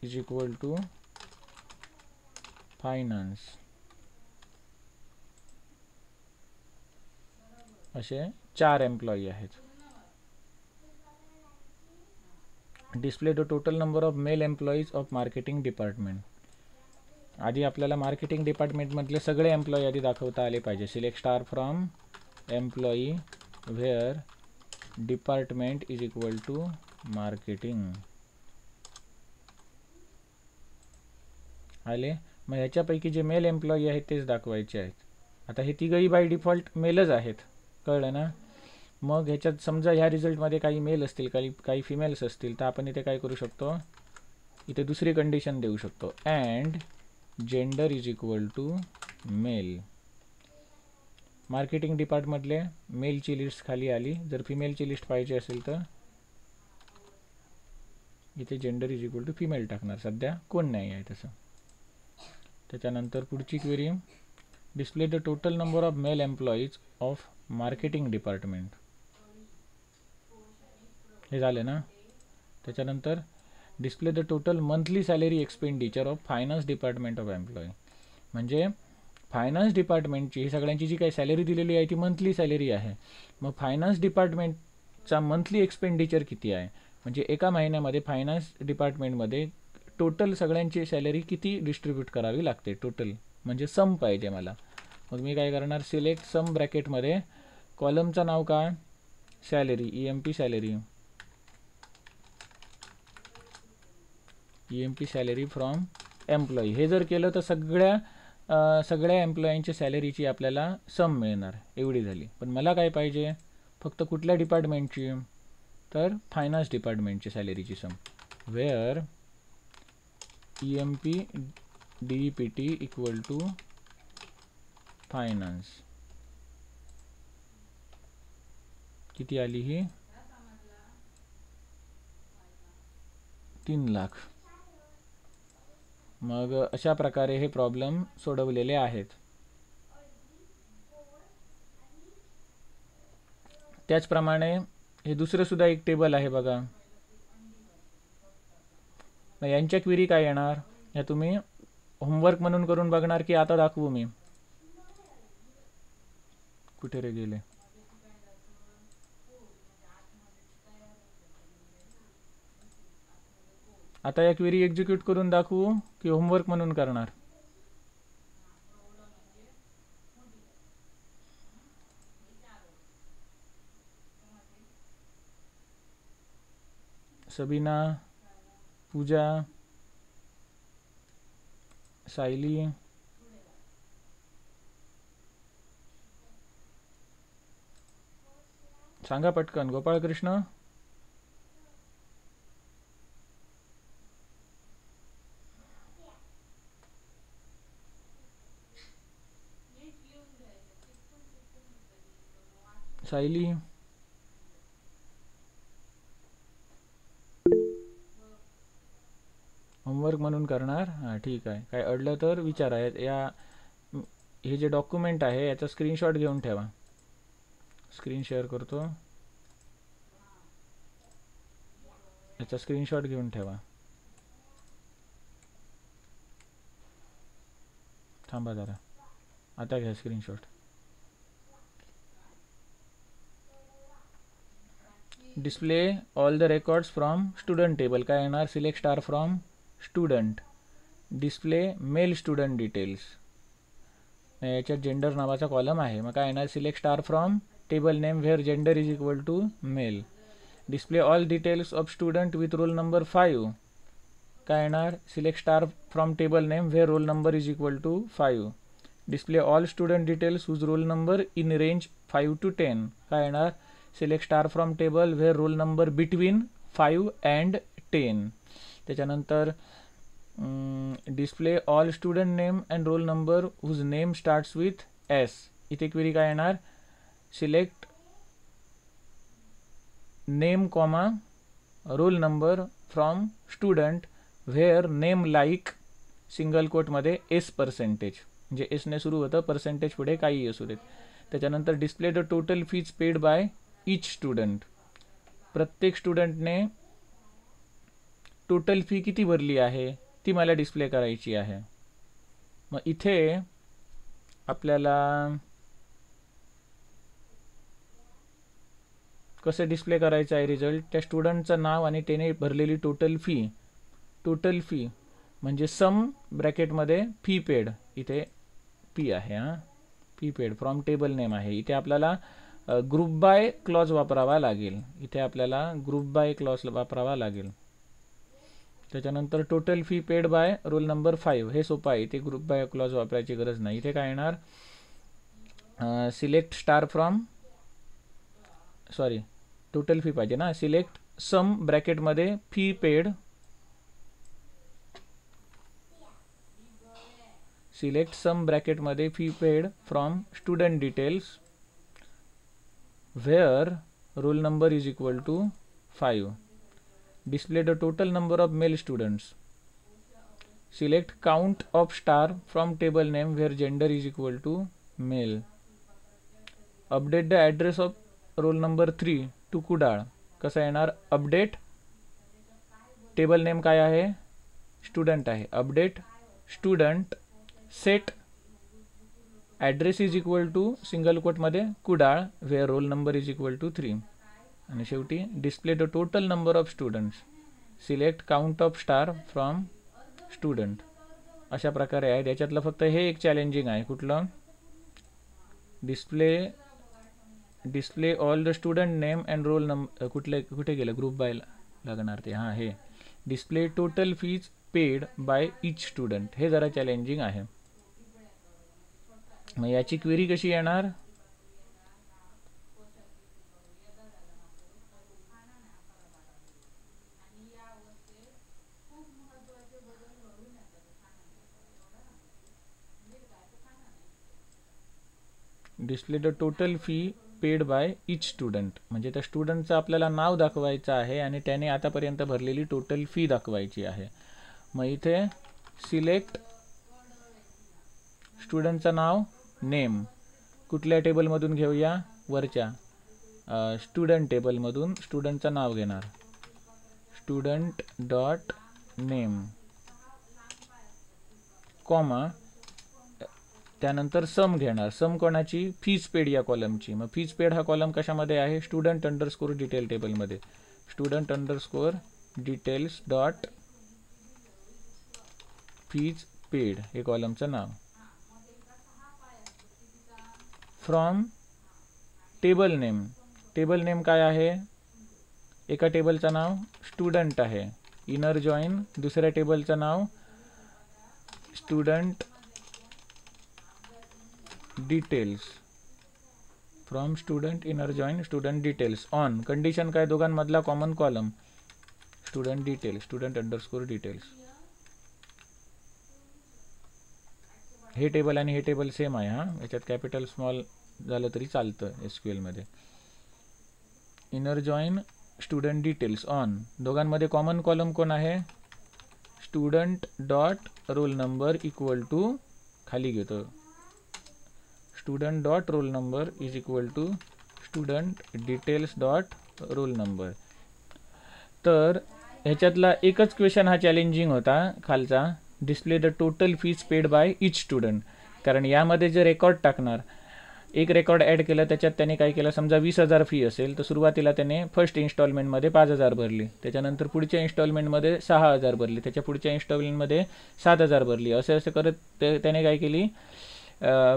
is equal to finance. असे 4 एम्प्लॉई आहेत. Display the total number of male employees of marketing department. आधी आपल्याला मार्केटिंग डिपार्टमेंटमधले सगळे एम्प्लॉई आधी दाखवता आले पाहिजे. Select star from employee where department is equal to marketing. आले. मग ह्याच्यापैकी जे मेल एम्प्लॉई आहेत तेच दाखवायचे आहेत. आता हे तिघही बाय डिफॉल्ट मेलच आहेत. कळलं ना? मग ह्याच्यात समजा ह्या रिझल्टमध्ये काही मेल असतील, काही फिमेल्स असतील, तर आपण इथे काय करू शकतो? इथे दुसरी कंडिशन देऊ शकतो. And gender is equal to male. Marketing डिपार्टमेंटमधले मेलची लिस्ट खाली आली. जर फिमेलची लिस्ट पाहिजे असेल तर इथे gender is equal to female टाकणार. सध्या कोण नाही आहे तसं. त्याच्यानंतर पुढची query display the total number of male employees of marketing department. हे झाले ना? त्याच्यानंतर display the total monthly salary expenditure of finance department of employee. म्हणजे फायनान्स डिपार्टमेंटची ही सगळ्यांची जी काही सॅलरी दिलेली आहे ती मंथली सॅलरी आहे. मग फायनान्स डिपार्टमेंटचा मंथली एक्सपेंडिचर किती आहे, म्हणजे एका महिन्यामध्ये फायनान्स डिपार्टमेंटमध्ये टोटल सगळ्यांची सॅलरी किती डिस्ट्रीब्यूट करावी लागते, टोटल म्हणजे सम पाहिजे मला. मग मी काय करणार, सिलेक्ट सम ब्रॅकेटमध्ये कॉलमचं नाव काय, salary, EMP salary, EMP salary from employee. हे जर केलं तर सगळ्या एम्प्लॉईंची सॅलरीची आपल्याला सम मिळणार. एवढी झाली. पण मला काय पाहिजे, फक्त कुठल्या डिपार्टमेंटची, तर फायनान्स डिपार्टमेंटची सॅलरीची sum. Where EMP DEPT equal to finance. किती आली ही, 3 लाख. मग अशा प्रकारे हे प्रॉब्लेम सोडवलेले आहेत. त्याचप्रमाणे हे दुसरं सुद्धा एक टेबल आहे बघा. यांच्या क्वेरी काय येणार, या तुम्ही होमवर्क म्हणून करून बघणार की आता दाखवू मी. कुठे रे गेले, आता या क्वेरी एक्झिक्यूट करून दाखवू की होमवर्क म्हणून करणार. सबीना, पूजा, सायली, सांगा पटकन. गोपाळकृष्ण, सायली, होमवर्क म्हणून करणार. हां ठीक आहे. काय अडलं तर विचारा. या हे जे डॉक्युमेंट आहे याचा स्क्रीनशॉट घेऊन ठेवा. स्क्रीन शेअर करतो, याचा स्क्रीनशॉट घेऊन ठेवा. थांबा जरा, आता घ्या screenshot. Display all the records from student table. काय येणार, select star from student. Display male student details. याच्यात जेंडर नावाचा कॉलम आहे. मग काय येणार, select star from table name where gender is equal to male. Display all details of student with roll number 5. काय येणार, select star from table name where roll number is equal to 5. Display all student details whose roll number in range 5 to 10. काय येणार, select star from table where roll number between 5 and 10. त्याच्यानंतर display all student name and roll number whose name starts with S. इथे query काय येणार, select name comma roll number from student where name like single कोटमध्ये S%, म्हणजे एसने सुरू होतं, percentage पुढे काही असू देत. त्याच्यानंतर display the total fees paid by each student. प्रत्येक स्टुडंटने टोटल फी किती भरली आहे ती मला डिस्प्ले करायची आहे. मग इथे आपल्याला कसं डिस्प्ले करायचं आहे रिझल्ट, त्या स्टुडंटचं नाव आणि त्याने भरलेली टोटल फी म्हणजे सम ब्रॅकेटमध्ये फी पेड. इथे पी आहे, हां fee paid from table name आहे. इथे आपल्याला ग्रुप बाय क्लॉज वापरावा लागेल. वापरावा लागेल. त्याच्यानंतर total fee paid by role number 5. हे सोपं आहे, इथे ग्रुप बाय क्लॉज वापरायची गरज नाही. इथे काय येणार, select star from total fee पाहिजे ना, सिलेक्ट सम ब्रॅकेटमध्ये फी पेड. सिलेक्ट सम ब्रॅकेटमध्ये fee paid from student details where roll number is equal to 5. Display the total number of male students. Select count of star from table name where gender is equal to male. Update the address of roll number 3 to Kudal. कसा येणार, update table name काय आहे, student आहे. Update student set address is equal to single कोटमध्ये Kudal where roll number is equal to 3. आणि शेवटी display the total number of students, select count of star from student. अशा प्रकारे आहे. त्याच्यातलं फक्त हे एक चॅलेंजिंग आहे. कुठलं, display all the student name and roll number. कुठे गेलं, ग्रुप बाय लागणार ते. हां, हे display total fees paid by each student, हे जरा चॅलेंजिंग आहे. मग याची क्वेरी कशी येणार, display the total fee paid by each student, म्हणजे त्या स्टुडंटचं आपल्याला नाव दाखवायचं आहे आणि त्याने आतापर्यंत भरलेली टोटल फी दाखवायची आहे. मग इथे सिलेक्ट स्टुडंटचं नाव नेम, कुठल्या टेबलमधून घेऊया, वरच्या स्टुडंट टेबलमधून स्टुडंटचं नाव घेणार, स्टुडंट डॉट नेम, कॉमा, त्यानंतर सम घेणार. सम कोणाची, फीज पेड या कॉलमची. मग फीज पेड हा कॉलम कशामध्ये आहे, स्टुडंट अंडरस्कोर डिटेल टेबलमध्ये, student underscore details dot fees paid हे कॉलमचं नाव. From table name, table name काय आहे, एका टेबलचं नाव स्टुडंट आहे. इनर जॉईन दुसऱ्या टेबलचं नाव student details, from student inner join student details on, condition काय, दोघांमधला common column student details, student underscore details. हे टेबल आणि हे टेबल सेम आहे. हां, याच्यात कॅपिटल स्मॉल झालं तरी चालतं SQL मध्ये. Inner join student details on, दोघांमध्ये कॉमन कॉलम कोण आहे, student dot roll number equal to, खाली घेतो, student dot roll number is equal to student details dot roll number. तर ह्याच्यातला एकच क्वेश्चन हा चॅलेंजिंग होता खालचा, display the total fees paid by each student. कारण यामध्ये जे रेकॉर्ड टाकणार, एक रेकॉर्ड ॲड केलं, त्याच्यात त्याने काय केलं, समजा 20,000 फी असेल तर सुरुवातीला त्याने फर्स्ट इन्स्टॉलमेंटमध्ये 5,000 भरली, त्याच्यानंतर पुढच्या इन्स्टॉलमेंटमध्ये 6,000 भरली, त्याच्या पुढच्या इन्स्टॉलमेंटमध्ये 7,000 भरली. असं करत त्याने काय केली,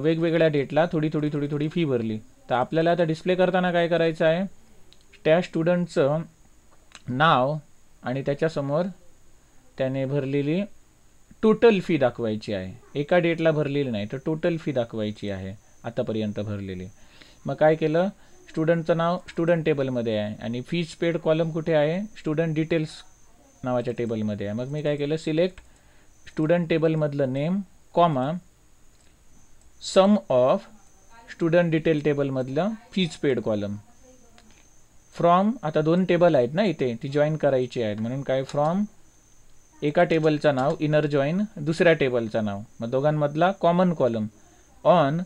वेगवेगळ्या डेटला थोडी फी भरली. तर आपल्याला आता डिस्प्ले करताना काय करायचं आहे, त्या स्टुडंटचं नाव आणि त्याच्यासमोर त्याने भरलेली टोटल फी दाखवायची आहे. एका डेटला भरलेली नाही तर टोटल फी दाखवायची आहे आतापर्यंत भरलेली. मग काय केलं, स्टुडंटचं नाव स्टुडंट टेबलमध्ये आहे आणि फीज पेड कॉलम कुठे आहे, स्टुडंट डिटेल्स नावाच्या टेबलमध्ये आहे. मग मी काय केलं, सिलेक्ट स्टुडंट टेबलमधलं name, comma, sum of student detail टेबलमधलं फीज पेड कॉलम, फ्रॉम, आता 2 टेबल आहेत ना इथे, ती जॉईन करायची आहेत म्हणून काय, फ्रॉम एका टेबलचं नाव इनर जॉईन दुसऱ्या टेबलचं नाव, मग दोघांमधला common column, on,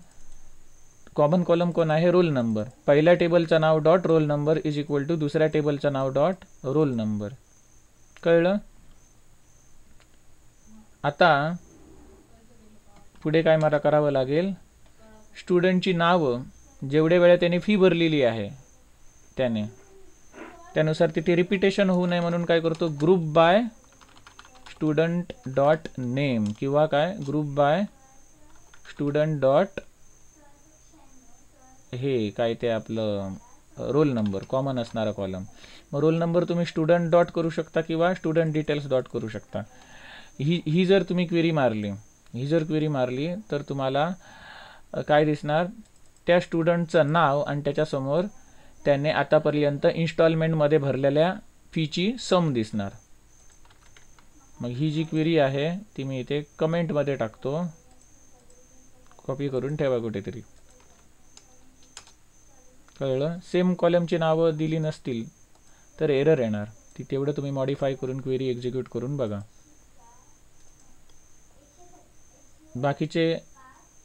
common column कोण आहे, रोल नंबर, पहिल्या टेबलचं नाव dot roll number is equal to दुसऱ्या टेबलचं नाव डॉट रोल नंबर. कळलं. आता पुढे काय मला करावं लागेल, स्टुडंटची नावं जेवढ्या वेळा त्याने फी भरलेली आहे त्यानुसार तिथे रिपिटेशन होऊ नये म्हणून काय करतो, group by student dot name किंवा काय, ग्रुप बाय स्टुडंट डॉट हे काय ते आपलं रोल नंबर, कॉमन असणारा कॉलम. मग रोल नंबर तुम्ही स्टुडंट डॉट करू शकता किंवा स्टुडंट डिटेल्स डॉट करू शकता. ही जर तुम्ही क्वेरी मारली तर तुम्हाला काय दिसणार, त्या स्टुडंटचं नाव आणि त्याच्यासमोर त्याने आतापर्यंत इन्स्टॉलमेंटमध्ये भरलेल्या फीची सम दिसणार. मग ही जी क्वेरी आहे ती मी इथे कमेंटमध्ये टाकतो, कॉपी करून ठेवा कुठेतरी. कळलं. सेम कॉलमची नावं दिली नसतील तर एरर येणार, ती तेवढं तुम्ही मॉडिफाय करून क्वेरी एक्झिक्यूट करून बघा.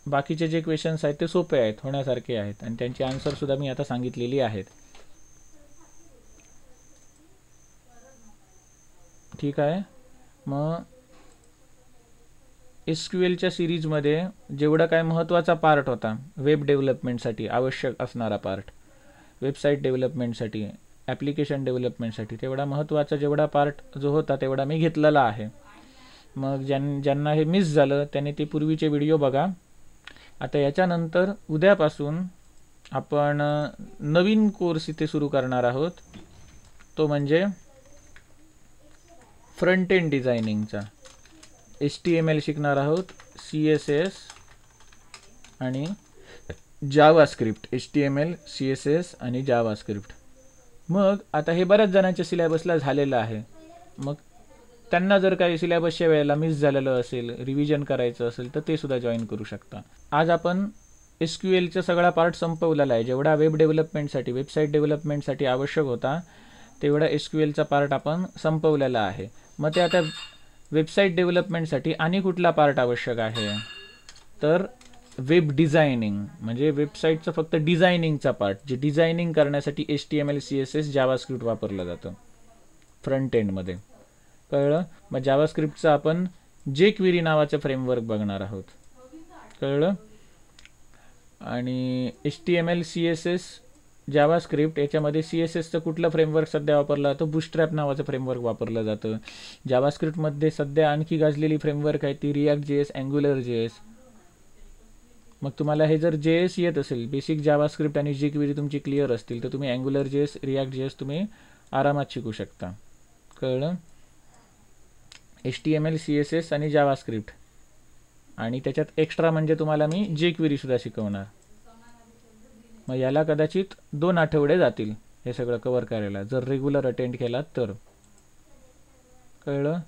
बाकीचे जे क्वेश्चन्स आहेत ते सोपे आहेत, होण्यासारखे आहेत आणि त्यांची आन्सरसुद्धा मी आता सांगितलेली आहेत. ठीक आहे. मग SQLच्या सिरीजमध्ये जेवढा काय महत्त्वाचा पार्ट होता वेब डेव्हलपमेंटसाठी आवश्यक असणारा पार्ट, वेबसाईट डेव्हलपमेंटसाठी, ॲप्लिकेशन डेव्हलपमेंटसाठी, तेवढा महत्त्वाचा जेवढा पार्ट जो होता तेवढा मी घेतलेला आहे. मग ज्यांना हे मिस झालं त्याने ते पूर्वीचे व्हिडिओ बघा. आता याच्यानंतर उद्यापासून आपण नवीन कोर्स इथे सुरू करणार आहोत, तो म्हणजे फ्रंट एंड डिझायनिंगचा. HTML शिकणार आहोत, CSS आणि जावास्क्रिप्ट. HTML, CSS आणि जावास्क्रिप्ट. मग आता हे बऱ्याच जणांच्या सिलेबसला झालेलं आहे. मग त्यांना जर काही सिलेबसच्या वेळेला मिस झालेलं असेल, रिव्हिजन करायचं असेल, तर ते सुद्धा जॉईन करू शकता. आज आपण SQLचा सगळा पार्ट संपवलेला आहे. जेवढा वेब डेव्हलपमेंटसाठी, वेबसाईट डेव्हलपमेंटसाठी आवश्यक होता तेवढा SQLचा पार्ट आपण संपवलेला आहे. मग ते आता वेबसाईट डेव्हलपमेंटसाठी आणि कुठला पार्ट आवश्यक आहे, तर वेब डिझायनिंग, म्हणजे वेबसाईटचं फक्त डिझायनिंगचा पार्ट, जे डिझायनिंग करण्यासाठी HTML, CSS, जावास्क्रिप्ट वापरलं जातं फ्रंट एंडमध्ये. कळलं? मग जावास्क्रिप्टचं आपण jQuery नावाचं फ्रेमवर्क बघणार आहोत. कळलं? आणि HTML, CSS, जावास्क्रिप्ट याच्यामध्ये CSSचं कुठलं फ्रेमवर्क सध्या वापरलं जातं? बूटस्ट्रॅप नावाचं फ्रेमवर्क वापरलं जातं. जावास्क्रिप्टमध्ये सध्या आणखी गाजलेली फ्रेमवर्क आहे ती React.js, AngularJS. मग तुम्हाला हे जर JS येत असेल, बेसिक जावास्क्रिप्ट आणि jQuery तुमची क्लिअर असतील, तर तुम्ही AngularJS, React.js तुम्ही आरामात शिकू शकता. कळलं? HTML, CSS आणि जावास्क्रिप्ट, आणि त्याच्यात एक्स्ट्रा म्हणजे तुम्हाला मी jQuery सुद्धा शिकवणार. मग याला कदाचित 2 आठवडे जातील हे सगळं कव्हर करायला, जर रेग्युलर अटेंड केलात तर. कळलं?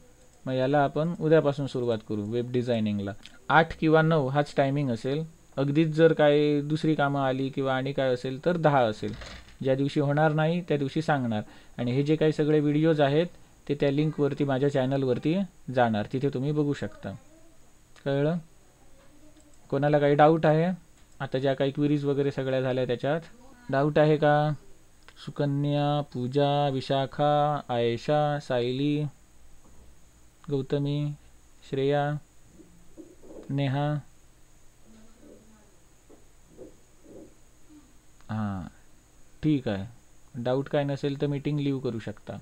मग याला आपण उद्यापासून सुरुवात करू वेब डिझायनिंगला. 8 किंवा 9 हाच टायमिंग असेल. अगदीच जर काय दुसरी कामं आली किंवा आणि काय असेल तर 10 असेल. ज्या दिवशी होणार नाही त्या दिवशी सांगणार. आणि हे जे काही सगळे व्हिडिओज आहेत ते त्या लिंकवरती माझ्या चॅनलवरती जाणार, तिथे तुम्ही बघू शकता. कळलं? कोणाला काही डाऊट आहे? आता ज्या काही क्वेरीज वगैरे सगळ्या झाल्या त्याच्यात डाऊट आहे का? सुकन्या, पूजा, विशाखा, आयशा, सायली, गौतमी, श्रेया, नेहा. हां, ठीक आहे. डाऊट काय नसेल तर मीटिंग लीव करू शकता.